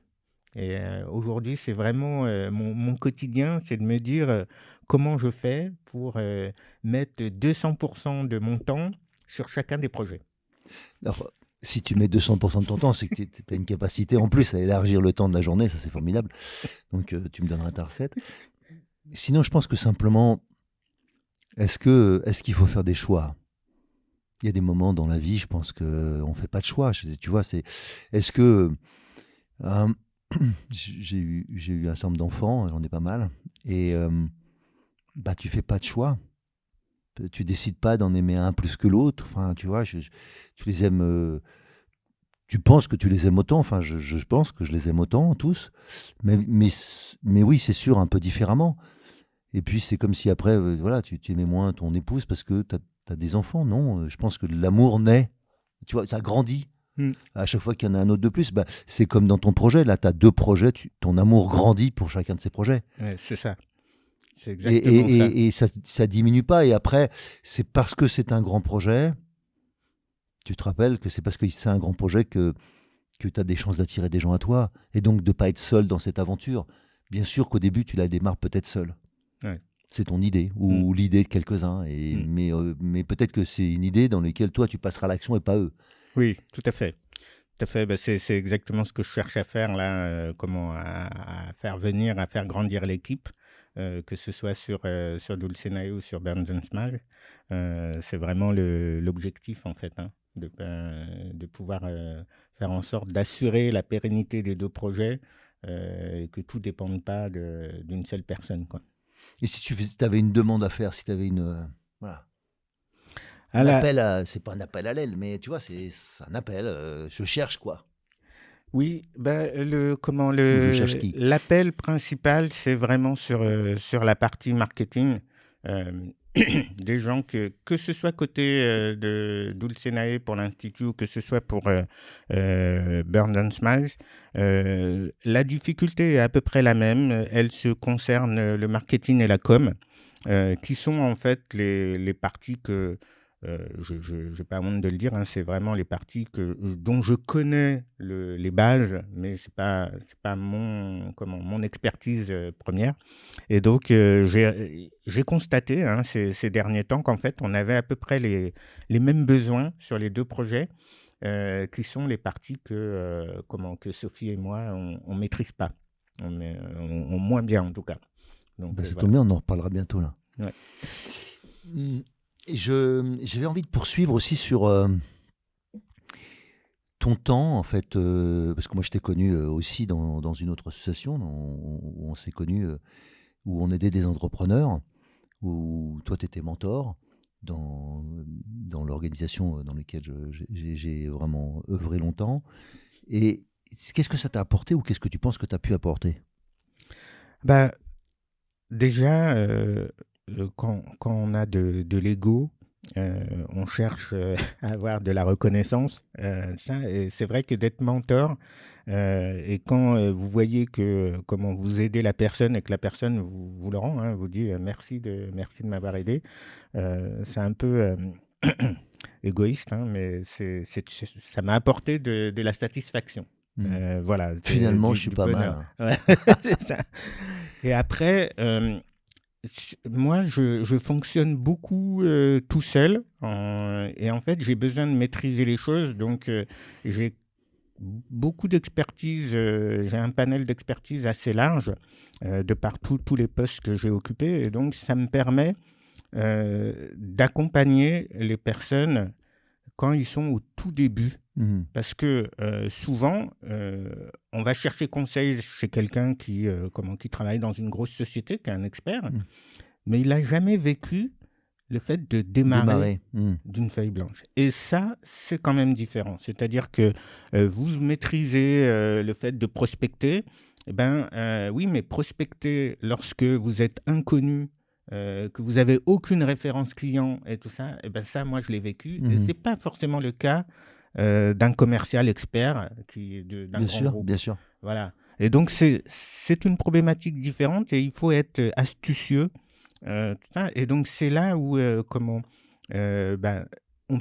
Et aujourd'hui, c'est vraiment mon quotidien, c'est de me dire comment je fais pour mettre 200% de mon temps sur chacun des projets. Alors, si tu mets 200 de ton temps, c'est que tu as une capacité en plus à élargir le temps de la journée, ça c'est formidable. Donc, tu me donneras ta recette. Sinon, je pense que simplement, est-ce qu'il faut faire des choix? Il y a des moments dans la vie, je pense qu'on ne fait pas de choix. Tu vois, est-ce que hem, j'ai eu un certain nombre d'enfants, j'en ai pas mal et tu fais pas de choix. Tu décides pas d'en aimer un plus que l'autre. Enfin, tu vois, tu les aimes, tu penses que tu les aimes autant. Enfin, je pense que je les aime autant, tous. Mais oui, c'est sûr, un peu différemment. Et puis, c'est comme si après, voilà, tu aimais moins ton épouse parce que tu as des enfants. Non, je pense que l'amour naît. Tu vois, ça grandit. Mm. À chaque fois qu'il y en a un autre de plus, bah, c'est comme dans ton projet. Là, tu as 2 projets, ton amour grandit pour chacun de ces projets. Ouais, c'est ça. C'est Et, exactement ça. et ça diminue pas. Et après, c'est parce que c'est un grand projet. Tu te rappelles que c'est parce que c'est un grand projet que tu as des chances d'attirer des gens à toi. Et donc de ne pas être seul dans cette aventure. Bien sûr qu'au début, tu la démarres peut-être seul. Ouais. C'est ton idée Mm. ou l'idée de quelques-uns. Mm. Mais peut-être que c'est une idée dans laquelle toi, tu passeras à l'action et pas eux. Oui, tout à fait. Tout à fait. Ben, c'est exactement ce que je cherche à faire là, comment à faire venir, à faire grandir l'équipe, que ce soit sur Dulcinea ou sur Burns and Smash. C'est vraiment l'objectif en fait, hein, de pouvoir faire en sorte d'assurer la pérennité des 2 projets et que tout ne dépende pas d'une seule personne, quoi. Et si tu avais une demande à faire, si tu avais voilà, À un la, appel c'est pas un appel à l'aile, mais tu vois, c'est un appel. Je cherche quoi. Oui, ben, Ou je cherche qui. l'appel principal, c'est vraiment sur la partie marketing. Euh, des gens que ce soit côté de Dulcenae pour l'Institut, que ce soit pour Burn and Smiles, la difficulté est à peu près la même. Elle se concerne le marketing et la com, qui sont en fait les parties que je n'ai pas honte de le dire, hein, c'est vraiment les parties dont je connais les bases, mais c'est pas mon expertise première. Et donc, j'ai constaté hein, ces derniers temps qu'en fait, on avait à peu près les mêmes besoins sur les 2 projets, qui sont les parties que Sophie et moi, on ne maîtrise pas. On moins bien en tout cas. Donc, Ben, ça voilà. tombe bien, on en reparlera bientôt là. Ouais. Et j'avais envie de poursuivre aussi sur ton temps, en fait, parce que moi je t'ai connu aussi dans une autre association où on s'est connu, où on aidait des entrepreneurs, où toi tu étais mentor dans l'organisation dans laquelle j'ai vraiment œuvré longtemps. Et qu'est-ce que ça t'a apporté ou qu'est-ce que tu penses que tu as pu apporter? Bah, déjà, quand on a de l'ego, on cherche à avoir de la reconnaissance. Et c'est vrai que d'être mentor, et quand vous voyez comment vous aidez la personne et que la personne vous le rend, hein, vous dit merci de m'avoir aidé, c'est un peu égoïste, hein, mais ça m'a apporté de la satisfaction. Voilà, Finalement, je suis du pas mal. bonheur. Hein. Ouais, c'est ça. Et après, moi, je fonctionne beaucoup tout seul. Et en fait, j'ai besoin de maîtriser les choses. Donc, j'ai beaucoup d'expertise. J'ai un panel d'expertise assez large de par tous les postes que j'ai occupés. Et donc, ça me permet d'accompagner les personnes quand ils sont au tout début. Parce que souvent, on va chercher conseil chez quelqu'un qui travaille dans une grosse société, qui est un expert, mais il n'a jamais vécu le fait de démarrer d'une feuille blanche. Et ça, c'est quand même différent. C'est-à-dire que vous maîtrisez le fait de prospecter. Eh ben, oui, mais prospecter lorsque vous êtes inconnu, que vous n'avez aucune référence client et tout ça, eh ben ça, moi, je l'ai vécu. Et ce n'est pas forcément le cas d'un commercial expert d'un grand groupe. Bien sûr. Voilà. Et donc, c'est une problématique différente et il faut être astucieux. Tout ça. Et donc, c'est là où on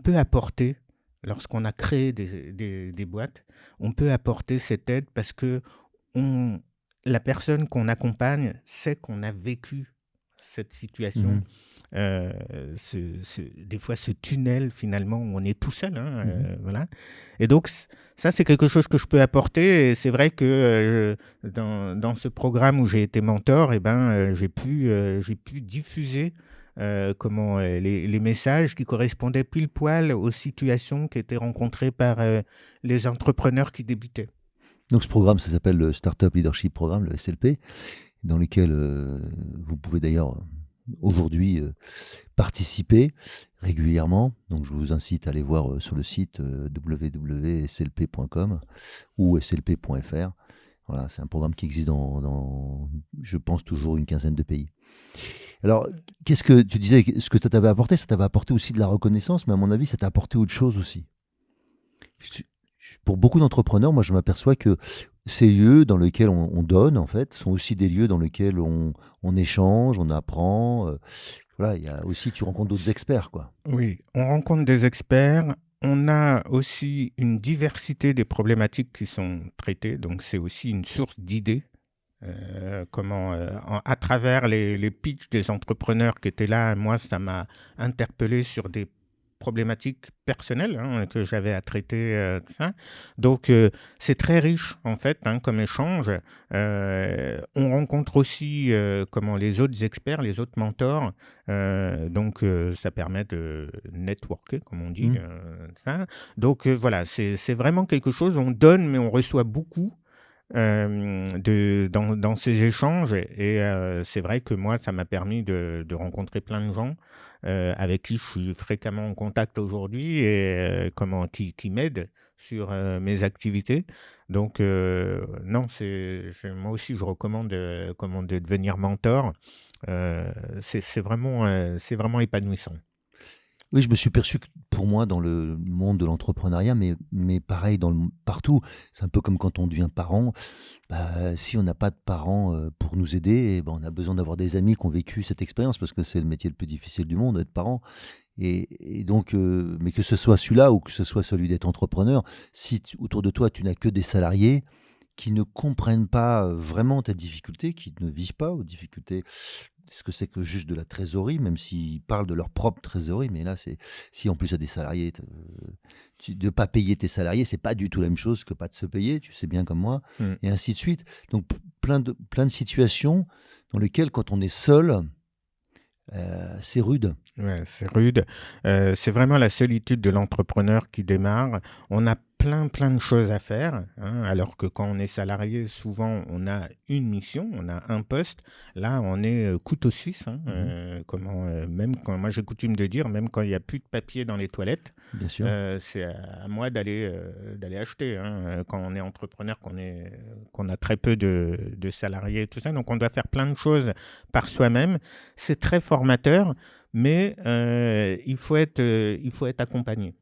peut apporter, lorsqu'on a créé des boîtes, on peut apporter cette aide parce que la personne qu'on accompagne sait qu'on a vécu cette situation. Des fois ce tunnel finalement où on est tout seul, hein, voilà. Et donc ça c'est quelque chose que je peux apporter et c'est vrai que dans ce programme où j'ai été mentor, j'ai pu diffuser les messages qui correspondaient pile poil aux situations qui étaient rencontrées par les entrepreneurs qui débutaient. Donc ce programme, ça s'appelle le Startup Leadership Programme, le SLP, dans lequel vous pouvez d'ailleurs aujourd'hui participer régulièrement. Donc, je vous incite à aller voir sur le site www.slp.com ou slp.fr. Voilà, c'est un programme qui existe je pense, toujours une quinzaine de pays. Alors, qu'est-ce que tu disais, ce que ça t'avait apporté? Ça t'avait apporté aussi de la reconnaissance, mais à mon avis, ça t'a apporté autre chose aussi. Pour beaucoup d'entrepreneurs, moi, je m'aperçois que ces lieux dans lesquels on donne, en fait, sont aussi des lieux dans lesquels on échange, on apprend. Voilà, il y a aussi, tu rencontres d'autres experts, quoi. Oui, on rencontre des experts. On a aussi une diversité des problématiques qui sont traitées, donc c'est aussi une source d'idées. À travers les pitchs des entrepreneurs qui étaient là, moi, ça m'a interpellé sur des problématiques personnelles que j'avais à traiter. Tout ça. Donc, c'est très riche, en fait, comme échange. On rencontre aussi les autres experts, les autres mentors. Donc, ça permet de networker, comme on dit. Ça. Donc, voilà, c'est vraiment quelque chose, on donne, mais on reçoit beaucoup. Dans ces échanges et c'est vrai que moi ça m'a permis de rencontrer plein de gens avec qui je suis fréquemment en contact aujourd'hui et qui m'aident sur mes activités. Donc non, moi aussi je recommande de devenir mentor. C'est vraiment épanouissant. Oui, je me suis perçu que pour moi dans le monde de l'entrepreneuriat, mais pareil partout. C'est un peu comme quand on devient parent. Bah, si on n'a pas de parents pour nous aider, eh ben, on a besoin d'avoir des amis qui ont vécu cette expérience parce que c'est le métier le plus difficile du monde, être parent. Et donc, mais que ce soit celui-là ou que ce soit celui d'être entrepreneur, si autour de toi tu n'as que des salariés qui ne comprennent pas vraiment tes difficultés, qui ne vivent pas aux difficultés, ce que c'est que juste de la trésorerie, même s'ils parlent de leur propre trésorerie, mais là, si en plus il y a des salariés, de ne pas payer tes salariés, c'est pas du tout la même chose que pas de se payer, tu sais bien comme moi, et ainsi de suite. Donc plein de situations dans lesquelles quand on est seul, c'est rude. Ouais, c'est rude. C'est vraiment la solitude de l'entrepreneur qui démarre. On a plein de choses à faire, alors que quand on est salarié, souvent on a une mission, on a un poste. Là, on est couteau suisse. Même quand moi j'ai coutume de dire, même quand il n'y a plus de papier dans les toilettes, Bien sûr. c'est à moi d'aller acheter. Quand on est entrepreneur, qu'on a très peu de salariés, tout ça, donc on doit faire plein de choses par soi-même. C'est très formateur. Mais il faut être accompagné.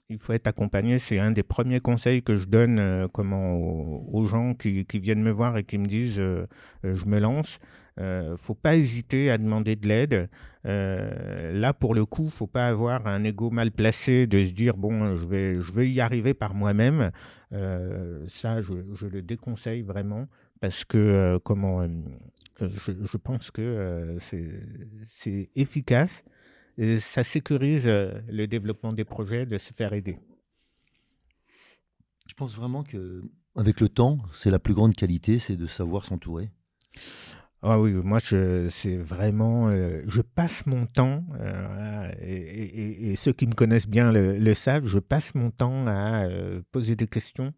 Il faut être accompagné. C'est un des premiers conseils que je donne aux gens qui viennent me voir et qui me disent je me lance. Faut pas hésiter à demander de l'aide. Là, pour le coup, faut pas avoir un ego mal placé de se dire bon, je vais y arriver par moi-même. Ça, je le déconseille vraiment parce que je pense que c'est efficace et ça sécurise le développement des projets de se faire aider. Je pense vraiment que avec le temps, c'est la plus grande qualité, c'est de savoir s'entourer. Ah oui, moi, c'est vraiment, je passe mon temps, et ceux qui me connaissent bien le savent, je passe mon temps à poser des questions,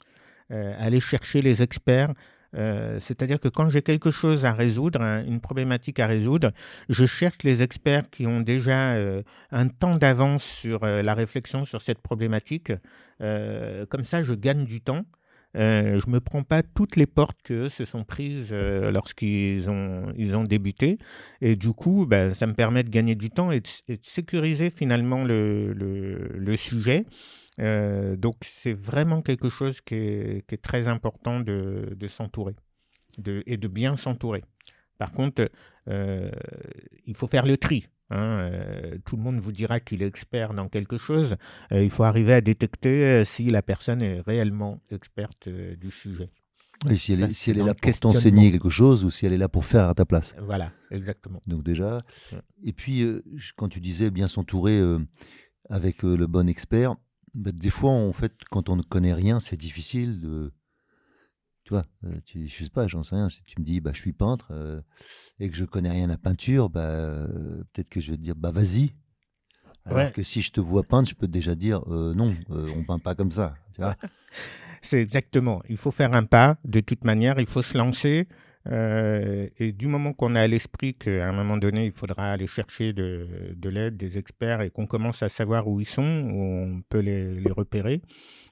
aller chercher les experts. C'est-à-dire que quand j'ai quelque chose à résoudre, une problématique à résoudre, je cherche les experts qui ont déjà un temps d'avance sur la réflexion sur cette problématique. Comme ça, je gagne du temps. Je ne me prends pas toutes les portes qu'eux se sont prises lorsqu'ils ont débuté. Et du coup, ça me permet de gagner du temps et de sécuriser finalement le sujet. Donc, c'est vraiment quelque chose qui est très important de s'entourer et de bien s'entourer. Par contre, il faut faire le tri. Tout le monde vous dira qu'il est expert dans quelque chose. Il faut arriver à détecter si la personne est réellement experte du sujet. Et si elle est là pour t'enseigner quelque chose ou si elle est là pour faire à ta place. Voilà, exactement. Donc déjà, et puis quand tu disais bien s'entourer avec le bon expert, des fois, en fait, quand on ne connaît rien, c'est difficile de... Tu vois, je sais pas, j'en sais rien. Si tu me dis, je suis peintre et que je connais rien à la peinture, peut-être que je vais te dire, vas-y. Alors que si je te vois peindre, je peux déjà dire, non, on peint pas comme ça. Tu vois. C'est exactement. Il faut faire un pas. De toute manière, il faut se lancer. Et du moment qu'on a à l'esprit qu'à un moment donné, il faudra aller chercher de l'aide, des experts, et qu'on commence à savoir où ils sont, où on peut les repérer,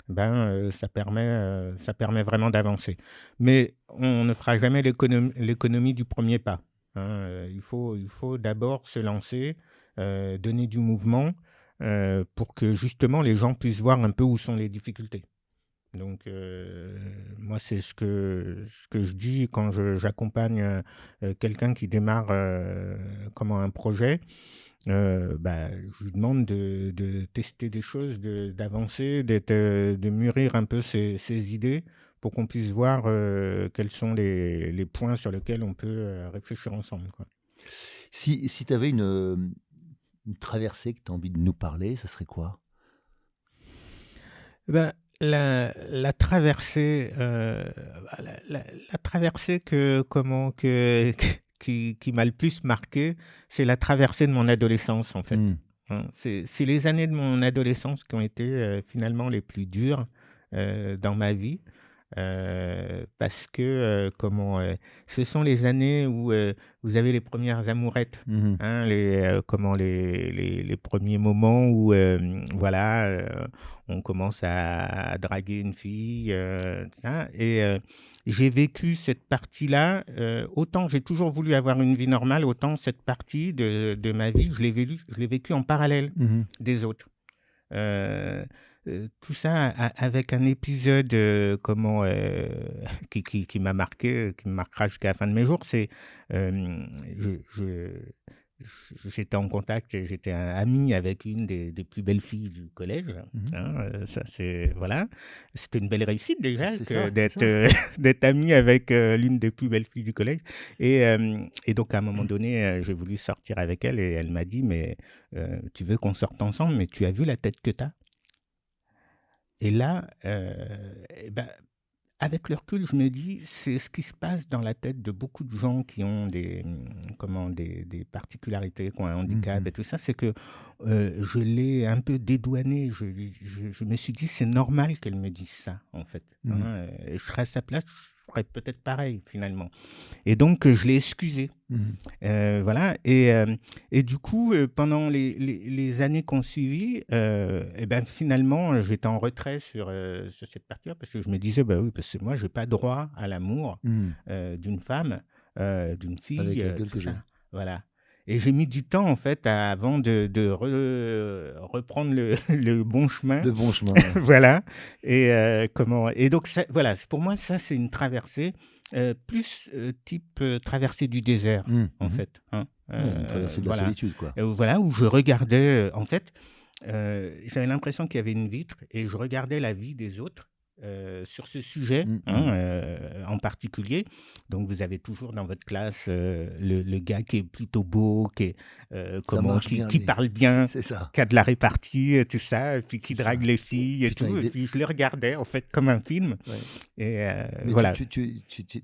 ça permet vraiment d'avancer. Mais on ne fera jamais l'économie du premier pas, hein. Il faut d'abord se lancer, donner du mouvement, pour que justement les gens puissent voir un peu où sont les difficultés. Donc, moi, c'est ce que je dis quand j'accompagne quelqu'un qui démarre comment un projet. Je lui demande de tester des choses, d'avancer, de mûrir un peu ses idées pour qu'on puisse voir quels sont les points sur lesquels on peut réfléchir ensemble, quoi. Si tu avais une traversée que tu as envie de nous parler, ça serait quoi? Ben, la traversée, la traversée qui m'a le plus marqué, c'est la traversée de mon adolescence, en fait. Mmh. Hein. C'est les années de mon adolescence qui ont été finalement les plus dures dans ma vie. Parce que ce sont les années où vous avez les premières amourettes, Mmh. hein, les premiers moments où voilà, on commence à draguer une fille, ça. Et j'ai vécu cette partie-là. Autant j'ai toujours voulu avoir une vie normale, autant cette partie de ma vie, je l'ai vécue en parallèle Mmh. des autres. Heu tout ça avec un épisode, qui m'a marqué, qui me marquera jusqu'à la fin de mes jours. C'est, hem, j'étais en contact et j'étais ami avec une des plus belles filles du collège, Mmh. hein, ça c'est voilà. C'était une belle réussite déjà C'est que ça, c'est d'être, ça. d'être ami avec, l'une des plus belles filles du collège. Et donc à un moment donné, j'ai voulu sortir avec elle et elle m'a dit: «Mais, tu veux qu'on sorte ensemble, mais tu as vu la tête que tu as?» Et là, avec le recul, je me dis, c'est ce qui se passe dans la tête de beaucoup de gens qui ont des particularités, qui ont un handicap Mmh. et tout ça, c'est que je l'ai un peu dédouané. Je me suis dit, c'est normal qu'elle me dise ça, en fait, hein. Mmh. Je serais à sa place, je ferais peut-être pareil, finalement. Et donc, je l'ai excusé. Mmh. Voilà. Et du coup, pendant les années qui ont suivi, et ben, finalement, j'étais en retrait sur cette partie-là parce que je me disais: «Bah, oui, parce que moi, j'ai pas droit à l'amour, Mmh. d'une femme, d'une fille, Avec la gueule tout que j'ai. ça». Voilà. Et j'ai mis du temps, en fait, avant de reprendre le le bon chemin. Le bon chemin, ouais. Voilà. Et donc ça voilà, pour moi, ça, c'est une traversée, plus, type, traversée du désert, Mmh. en Mmh. fait, hein. Ouais, une traversée de la Voilà. solitude, quoi. Voilà, où je regardais, en fait, j'avais l'impression qu'il y avait une vitre et je regardais la vie des autres, sur ce sujet, Mmh hein, mh. en particulier. Donc vous avez toujours dans votre classe, le gars qui est plutôt beau, qui est, Ça marche bien, qui lui. parle bien, C'est ça. qui a de la répartie, tout ça, et puis qui drague Putain, les filles et putain, tout. il Et dé puis je les regardais, en fait, comme un film. ouais. Et Mais voilà. tu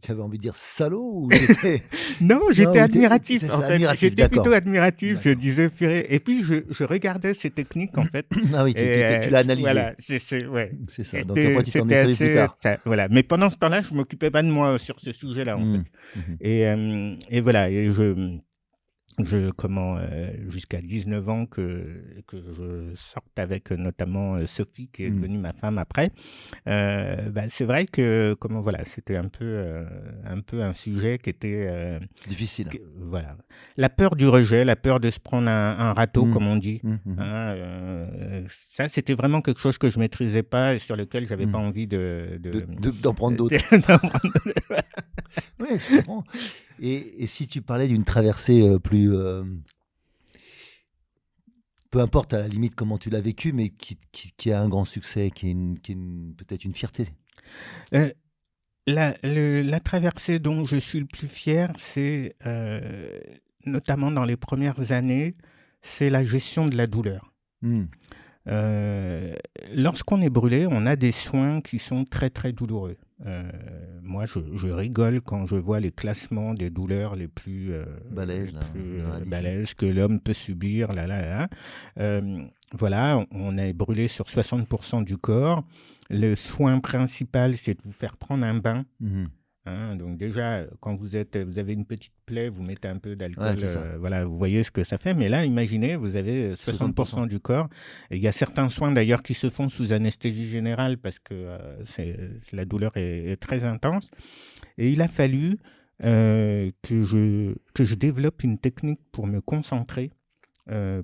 avais envie de dire salaud ou t'étais Non, non, j'étais ou tu admiratif, c'est en ça, fait. admiratif, J'étais plutôt d'accord, admiratif. Je d'accord. disais: «Purée», et puis je regardais ces techniques, en fait. Ah oui, Et tu l'as analysé. voilà, c'est ouais, C'est ça, donc après tu t'en es c'était servi plus assez tard. ça voilà. Mais pendant ce temps-là, je m'occupais pas de moi sur ce sujet-là, en fait. Mmh. Mmh mh. Et voilà. Et jusqu'à 19 ans que je sorte avec, notamment, Sophie qui est Mmh. devenue ma femme après. C'est vrai que voilà, c'était un peu un sujet qui était, Difficile. voilà. La peur du rejet, la peur de se prendre un râteau, Mmh. comme on dit, Mmh. Mmh mh. hein, ça, c'était vraiment quelque chose que je maîtrisais pas et sur lequel j'avais pas Mmh. envie de D'en prendre d'autres. d'en prendre. Ouais, je comprends. Et si tu parlais d'une traversée, plus, peu importe à la limite comment tu l'as vécue, mais qui a un grand succès, qui est une peut-être une fierté? Heu, la traversée dont je suis le plus fier, c'est, notamment dans les premières années, c'est la gestion de la douleur. Mmh. Heu, Lorsqu'on est brûlé, on a des soins qui sont très, très douloureux. Heu, Moi, je rigole quand je vois les classements des douleurs Balèze les là, plus, radis, ouais. balèzes que l'homme peut subir, là, là, là. Voilà, on est brûlé sur 60 du corps. Le soin principal, c'est de vous faire prendre un bain, Mmh mh. hein. Donc déjà, quand vous avez une petite plaie, vous mettez un peu Ouais, d'alcool, c'est ça. voilà, vous voyez ce que ça fait. Mais là, imaginez, vous avez 60% du corps. Et il y a certains soins d'ailleurs qui se font sous anesthésie générale parce que la douleur est très intense. Et il a fallu que je développe une technique pour me concentrer,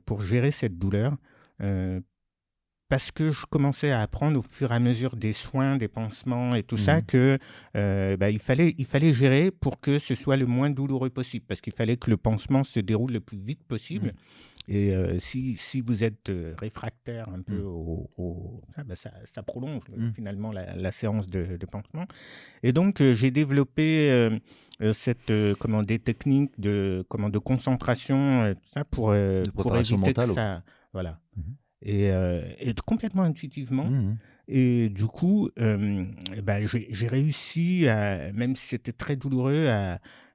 pour gérer cette douleur. euh, Parce que je commençais à apprendre au fur et à mesure des soins, des pansements et tout ça, que il fallait gérer pour que ce soit le moins douloureux possible, parce qu'il fallait que le pansement se déroule le plus vite possible. Et si vous êtes réfractaire un peu ça prolonge finalement la séance de pansement. Et donc, j'ai développé des techniques de concentration tout ça pour préparation éviter que mentale. ça... Voilà. Et complètement intuitivement. Et du coup, j'ai réussi, même si c'était très douloureux,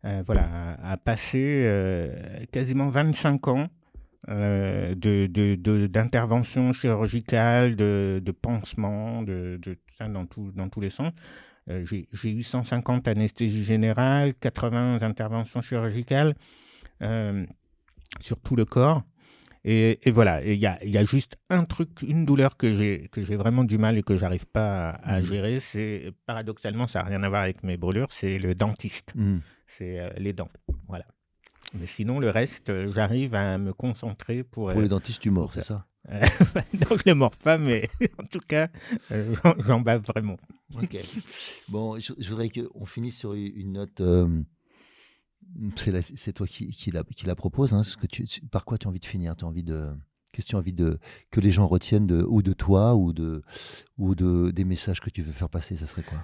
à passer quasiment 25 ans d'intervention chirurgicale, de pansement, de tout ça dans tous les sens. J'ai eu 150 anesthésies générales, 80 interventions chirurgicales sur tout le corps. Et voilà, il y a juste un truc, une douleur que j'ai vraiment du mal et que j'arrive pas à gérer. C'est, paradoxalement, ça n'a rien à voir avec mes brûlures, c'est le dentiste. C'est les dents, voilà. Mais sinon, le reste, j'arrive à me concentrer pour... Pour les dentistes, tu mords, c'est ça? Non, je ne mords pas, mais en tout cas, j'en bave vraiment. Ok. Bon, je voudrais qu'on finisse sur une note... c'est toi qui la propose. Hein, par quoi tu as envie de finir? Qu'est-ce que tu as envie que les gens retiennent de toi ou des messages que tu veux faire passer? Ça serait quoi?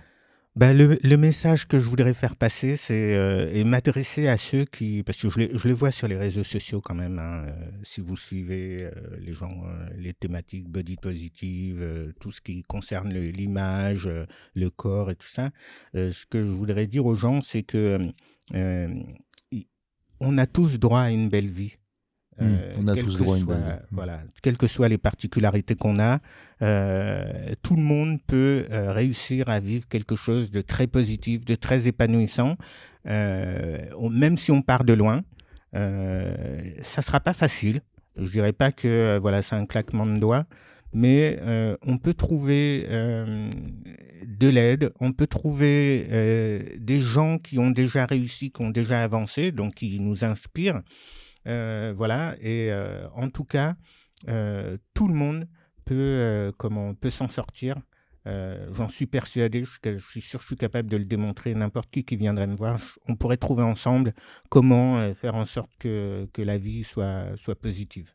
Le message que je voudrais faire passer, c'est et m'adresser à ceux qui... Parce que je les vois sur les réseaux sociaux quand même. Hein, si vous suivez les gens, les thématiques body positive, tout ce qui concerne l'image, le corps et tout ça, ce que je voudrais dire aux gens, c'est que on a tous droit à une belle vie. On a tous droit à une belle vie. Voilà, quelles que soient les particularités qu'on a, tout le monde peut réussir à vivre quelque chose de très positif, de très épanouissant, même si on part de loin. Ça ne sera pas facile. Je ne dirais pas que c'est un claquement de doigts, mais on peut trouver de l'aide, on peut trouver des gens qui ont déjà réussi, qui ont déjà avancé, donc qui nous inspirent. Et en tout cas, tout le monde peut s'en sortir. J'en suis persuadé, je suis sûr que je suis capable de le démontrer. N'importe qui viendrait me voir, on pourrait trouver ensemble comment faire en sorte que la vie soit positive.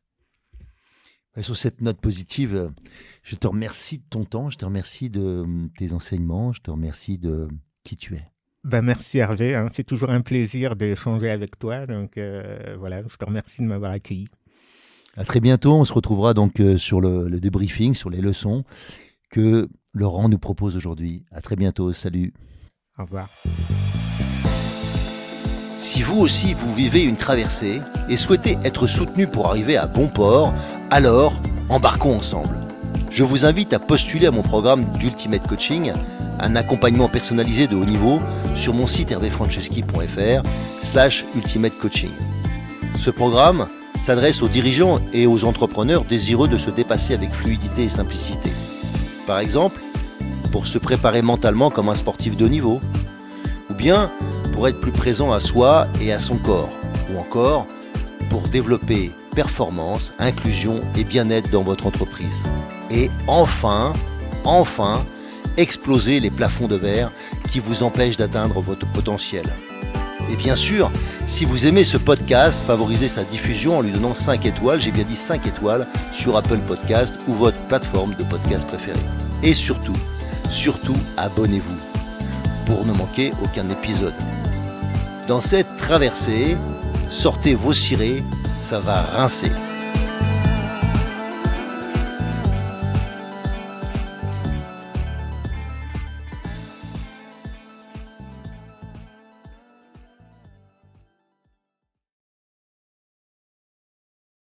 Et sur cette note positive, je te remercie de ton temps, je te remercie de tes enseignements, je te remercie de qui tu es. Merci Hervé, hein, c'est toujours un plaisir d'échanger avec toi. Donc je te remercie de m'avoir accueilli. À très bientôt, on se retrouvera donc sur le débriefing, sur les leçons que Laurent nous propose aujourd'hui. À très bientôt, salut. Au revoir. Si vous aussi vous vivez une traversée et souhaitez être soutenu pour arriver à bon port, alors embarquons ensemble. Je vous invite à postuler à mon programme d'Ultimate Coaching, un accompagnement personnalisé de haut niveau sur mon site hervéfranceschi.fr/Ultimate Coaching. Ce programme s'adresse aux dirigeants et aux entrepreneurs désireux de se dépasser avec fluidité et simplicité. Par exemple, pour se préparer mentalement comme un sportif de haut niveau, ou bien pour être plus présent à soi et à son corps, ou encore pour développer performance, inclusion et bien-être dans votre entreprise. Et enfin, exploser les plafonds de verre qui vous empêchent d'atteindre votre potentiel. Et bien sûr, si vous aimez ce podcast, favorisez sa diffusion en lui donnant 5 étoiles, j'ai bien dit 5 étoiles, sur Apple Podcast ou votre plateforme de podcast préférée. Et surtout, abonnez-vous pour ne manquer aucun épisode. Dans cette traversée, sortez vos cirés, ça va rincer.